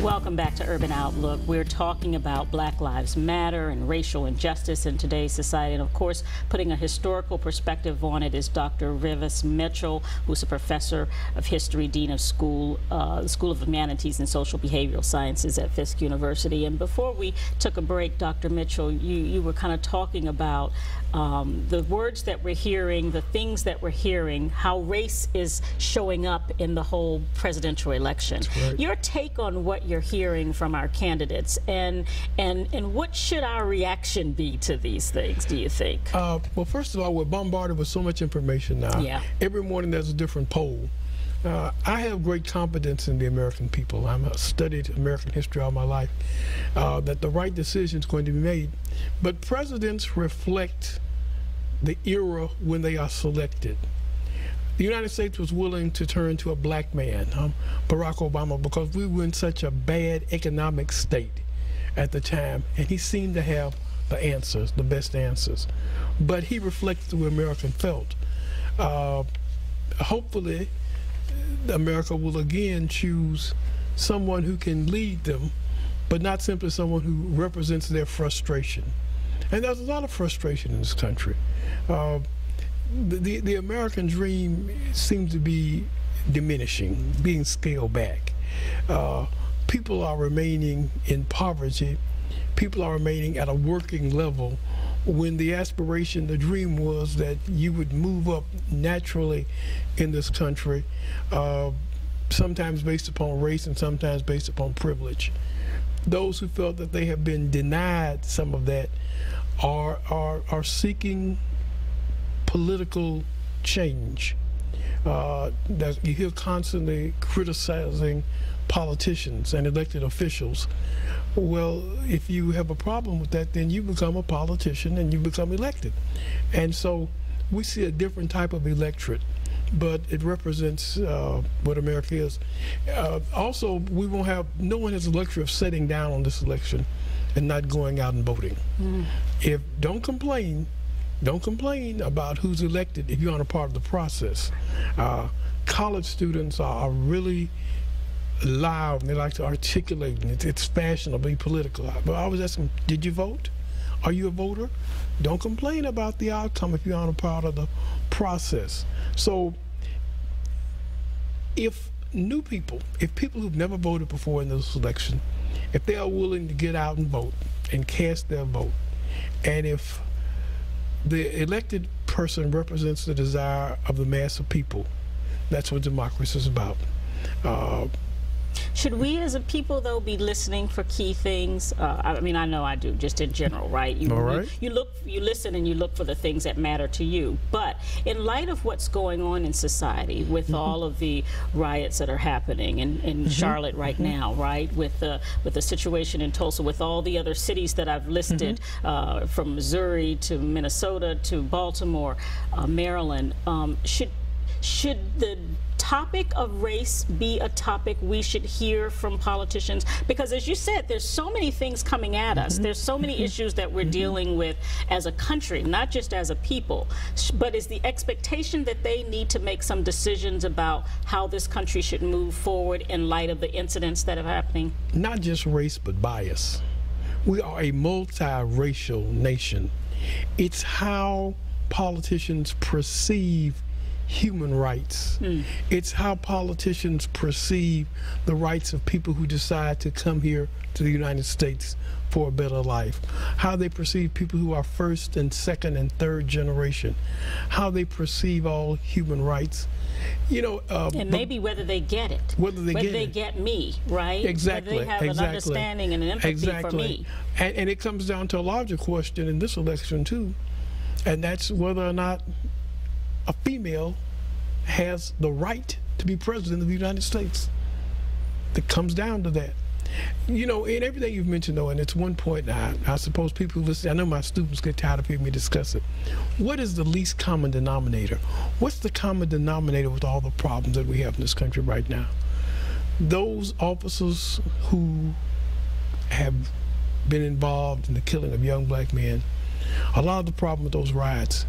Welcome back to Urban Outlook. We're talking about Black Lives Matter and racial injustice in today's society. And of course, putting a historical perspective on it is Dr. Reavis Mitchell, who's a professor of history, dean of School of Humanities and Social Behavioral Sciences at Fisk University. And before we took a break, Dr. Mitchell, you were kind of talking about the words that we're hearing, the things that we're hearing, how race is showing up in the whole presidential election. Right. Your take on what you're hearing from our candidates, and what should our reaction be to these things, do you think? Well, first of all, we're bombarded with so much information now. Yeah. Every morning there's a different poll. I have great confidence in the American people. I've studied American history all my life, that the right decision is going to be made. But presidents reflect the era when they are selected. The United States was willing to turn to a black man, Barack Obama, because we were in such a bad economic state at the time, and he seemed to have the answers, the best answers. But he reflected the way America felt. Hopefully, America will again choose someone who can lead them, but not simply someone who represents their frustration. And there's a lot of frustration in this country. The American dream seems to be diminishing, being scaled back. People are remaining in poverty. People are remaining at a working level when the aspiration, the dream was that you would move up naturally in this country, sometimes based upon race and sometimes based upon privilege. Those who felt that they have been denied some of that are seeking political change. That you hear constantly criticizing politicians and elected officials. Well, if you have a problem with that, then you become a politician and you become elected. And so we see a different type of electorate, but it represents what America is. Also, we won't have, no one has the luxury of sitting down on this election and not going out and voting. Don't complain about who's elected if you're on a part of the process. College students are really loud and they like to articulate, and it's fashionable to be political. But I always ask them, did you vote? Are you a voter? Don't complain about the outcome if you're on a part of the process. So if new people, if people who've never voted before in this election, if they are willing to get out and vote and cast their vote, and if the elected person represents the desire of the mass of people, that's what democracy is about. Should we as a people, though, be listening for key things? I mean, I know I do, just in general, right? You listen and you look for the things that matter to you. But in light of what's going on in society, with all of the riots that are happening in Charlotte right now, right, with the situation in Tulsa, with all the other cities that I've listed, from Missouri to Minnesota to Baltimore, Maryland, should the topic of race be a topic we should hear from politicians? Because as you said, there's so many things coming at us. There's so many issues that we're dealing with as a country, not just as a people. But is the expectation that they need to make some decisions about how this country should move forward in light of the incidents that are happening? Not just race, but bias. We are a multiracial nation. It's how politicians perceive human rights. It's how politicians perceive the rights of people who decide to come here to the United States for a better life, how they perceive people who are first and second and third generation, how they perceive all human rights. You know, and maybe whether they get it, whether they get me, right? Exactly. Whether they have an understanding and an empathy for me. And it comes down to a larger question in this election too, and that's whether or not a female has the right to be president of the United States. It comes down to that. You know, in everything you've mentioned, though, and it's one point, I suppose people who listen, I know my students get tired of hearing me discuss it. What is the least common denominator? What's the common denominator with all the problems that we have in this country right now? Those officers who have been involved in the killing of young black men, a lot of the problem with those riots,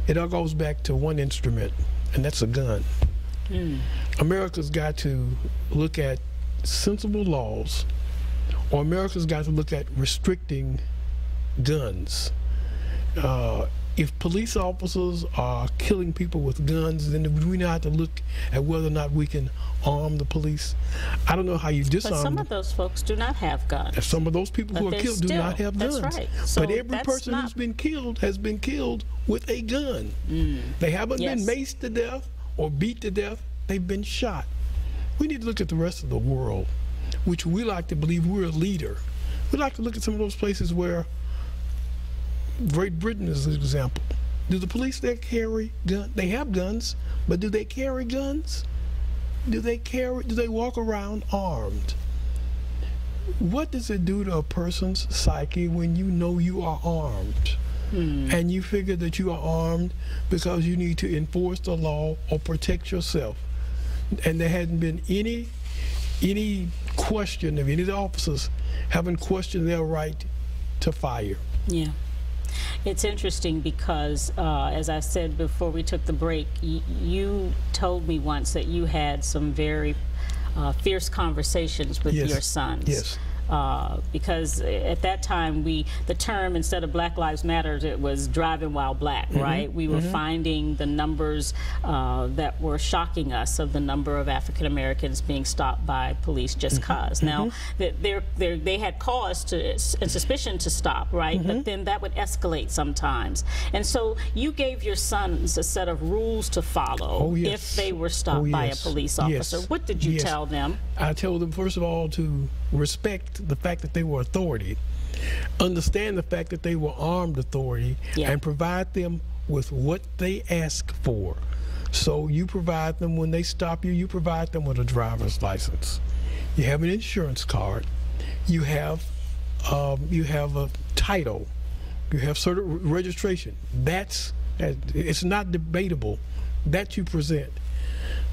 it all goes back to one instrument, and that's a gun. America's got to look at sensible laws, or America's got to look at restricting guns. If police officers are killing people with guns, then we now have to look at whether or not we can arm the police. I don't know how you disarm. But some of those folks do not have guns. Some of those people who are killed do not have guns. That's right. So but every person who's been killed has been killed with a gun. They haven't been maced to death or beat to death. They've been shot. We need to look at the rest of the world, which we like to believe we're a leader. We like to look at some of those places where Great Britain is an example. Do the police there carry guns? They have guns, but do they carry guns? Do they walk around armed? What does it do to a person's psyche when you know you are armed? And you figure that you are armed because you need to enforce the law or protect yourself? And there hadn't been any question of any of the officers having questioned their right to fire. Yeah. It's interesting because, as I said before we took the break, you told me once that you had some very fierce conversations with your sons. Yes. Because at that time, the term, instead of Black Lives Matter, it was driving while black, right? We were finding the numbers that were shocking us of the number of African Americans being stopped by police just cause. Now, they had cause and suspicion to stop, right? But then that would escalate sometimes. And so you gave your sons a set of rules to follow if they were stopped by a police officer. What did you tell them? I told them, first of all, to respect the fact that they were authority, understand the fact that they were armed authority, and provide them with what they ask for. So you provide them, when they stop you, you provide them with a driver's license. You have an insurance card. You have a title. You have certain registration. It's not debatable that you present.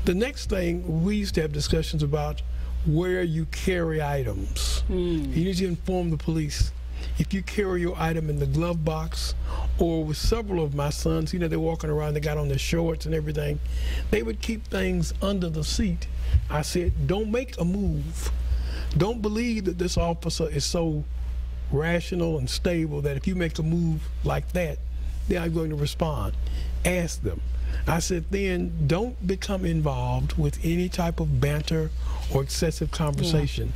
The next thing, we used to have discussions about where you carry items. You need to inform the police. If you carry your item in the glove box, or with several of my sons, they're walking around, they got on their shorts and everything, they would keep things under the seat. I said, don't make a move. Don't believe that this officer is so rational and stable that if you make a move like that, they are going to respond. Ask them. I said, then don't become involved with any type of banter or excessive conversation.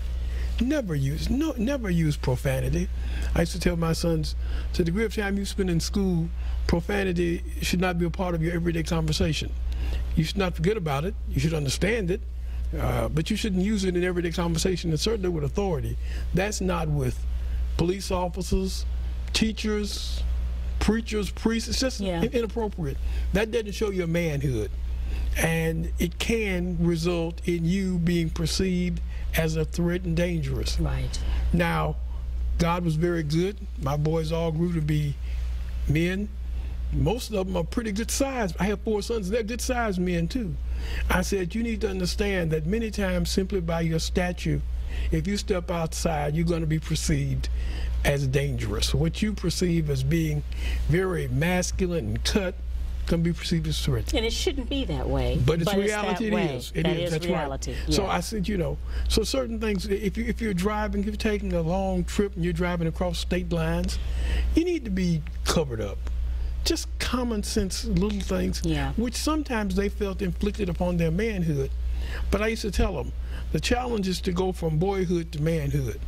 Never use profanity. I used to tell my sons, to the degree of time you spend in school, profanity should not be a part of your everyday conversation. You should not forget about it. You should understand it, but you shouldn't use it in everyday conversation, and certainly with authority. That's not with police officers, teachers, preachers, priests. It's just inappropriate. That doesn't show your manhood, and it can result in you being perceived as a threat and dangerous. Right. Now, God was very good. My boys all grew to be men. Most of them are pretty good size. I have 4 sons. They're good sized men too. I said, you need to understand that many times, simply by your stature, if you step outside, you're going to be perceived as dangerous. What you perceive as being very masculine and cut can be perceived as threat. And it shouldn't be that way. But it's reality. It is. That's reality. Right. So I said, so certain things, if you're driving, if you're taking a long trip and you're driving across state lines, you need to be covered up. Just common sense little things, which sometimes they felt inflicted upon their manhood. But I used to tell them, the challenge is to go from boyhood to manhood.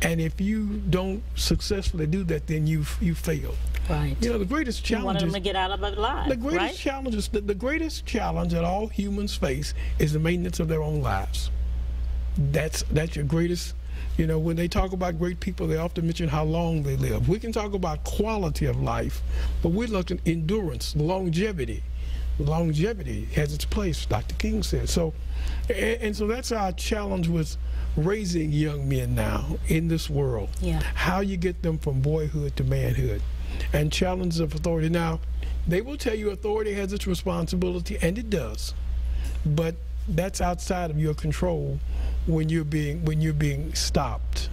And if you don't successfully do that, then you fail. Right. The greatest challenge. You want them to get out of it alive. The greatest challenge is the greatest challenge that all humans face is the maintenance of their own lives. That's your greatest. When they talk about great people, they often mention how long they live. We can talk about quality of life, but we're looking at endurance, longevity. Longevity has its place, Dr. King said. So, and so that's our challenge with raising young men now in this world. How you get them from boyhood to manhood, and challenges of authority. Now, they will tell you authority has its responsibility, and it does, but that's outside of your control when you're being stopped.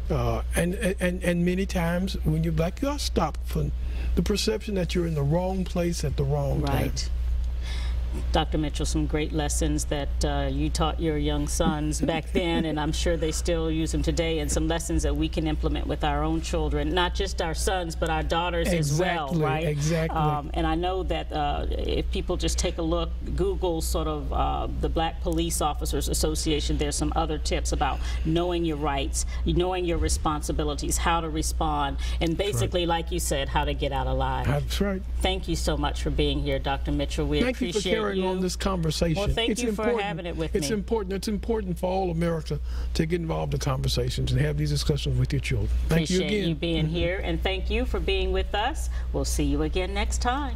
And many times when you're black, you are stopped for the perception that you're in the wrong place at the wrong time. Dr. Mitchell, some great lessons that you taught your young sons back then, and I'm sure they still use them today, and some lessons that we can implement with our own children, not just our sons, but our daughters as well, right? Exactly. And I know that if people just take a look, Google sort of the Black Police Officers Association, there's some other tips about knowing your rights, knowing your responsibilities, how to respond, and basically, like you said, how to get out alive. That's right. Thank you so much for being here, Dr. Mitchell. We appreciate you. Thank you for carrying on this conversation. Well, thank you for having it with me. It's important. It's important for all America to get involved in conversations and have these discussions with your children. Thank you again. Appreciate you being here, and thank you for being with us. We'll see you again next time.